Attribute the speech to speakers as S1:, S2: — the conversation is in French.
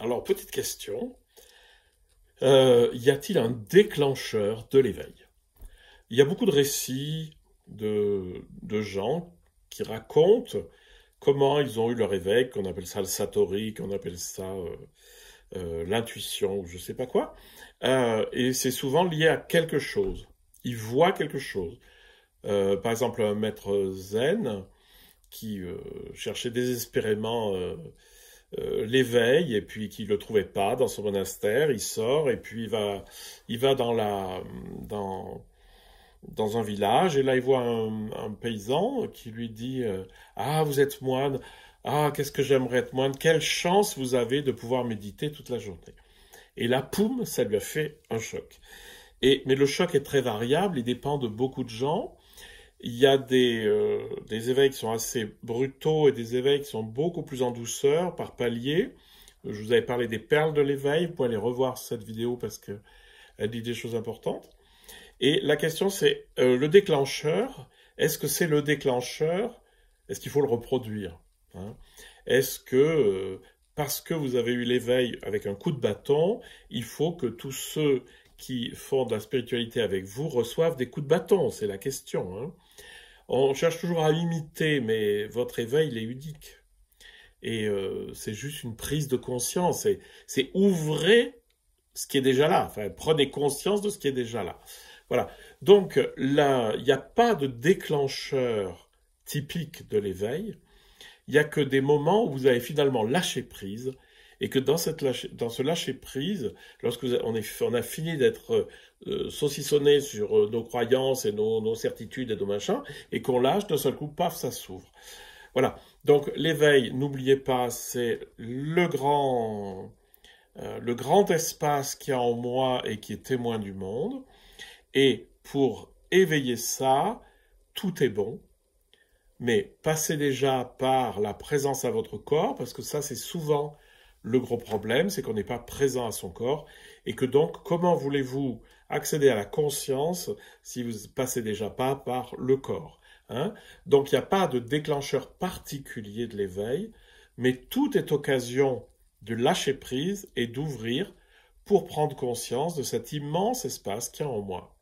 S1: Alors, petite question, y a-t-il un déclencheur de l'éveil? Il y a beaucoup de récits de gens qui racontent comment ils ont eu leur éveil, qu'on appelle ça le satori, qu'on appelle ça l'intuition, ou je sais pas quoi. Et c'est souvent lié à quelque chose. Ils voient quelque chose. Par exemple, un maître zen qui cherchait désespérément l'éveil et puis qu'il le trouvait pas dans son monastère, il sort et puis il va dans, dans un village et là il voit un paysan qui lui dit ah vous êtes moine, ah qu'est-ce que j'aimerais être moine, quelle chance vous avez de pouvoir méditer toute la journée. Et là, poum, ça lui a fait un choc. Mais le choc est très variable, il dépend de beaucoup de gens. Il y a des éveils qui sont assez brutaux et des éveils qui sont beaucoup plus en douceur, par palier. Je vous avais parlé des perles de l'éveil, vous pouvez aller revoir cette vidéo parce qu'elle dit des choses importantes. Et la question c'est, le déclencheur, est-ce que c'est le déclencheur? Est-ce qu'il faut le reproduire, hein? Est-ce que, parce que vous avez eu l'éveil avec un coup de bâton, il faut que tous ceux qui font de la spiritualité avec vous reçoivent des coups de bâton? C'est la question, hein. On cherche toujours à imiter, mais votre éveil, il est unique. Et c'est juste une prise de conscience. C'est ouvrez ce qui est déjà là. Enfin, prenez conscience de ce qui est déjà là. Voilà. Donc là, il n'y a pas de déclencheur typique de l'éveil. Il n'y a que des moments où vous avez finalement lâché prise et que dans ce lâcher prise, lorsque on a fini d'être saucissonné sur nos croyances et nos certitudes et nos machins, et qu'on lâche, d'un seul coup, paf, ça s'ouvre. Voilà. Donc l'éveil, n'oubliez pas, c'est le grand espace qu'il y a en moi et qui est témoin du monde. Et pour éveiller ça, tout est bon. Mais passez déjà par la présence à votre corps, parce que ça, c'est souvent le gros problème, c'est qu'on n'est pas présent à son corps, et que donc, comment voulez-vous accéder à la conscience si vous ne passez déjà pas par le corps, hein? Donc, il n'y a pas de déclencheur particulier de l'éveil, mais tout est occasion de lâcher prise et d'ouvrir pour prendre conscience de cet immense espace qu'il y a en moi.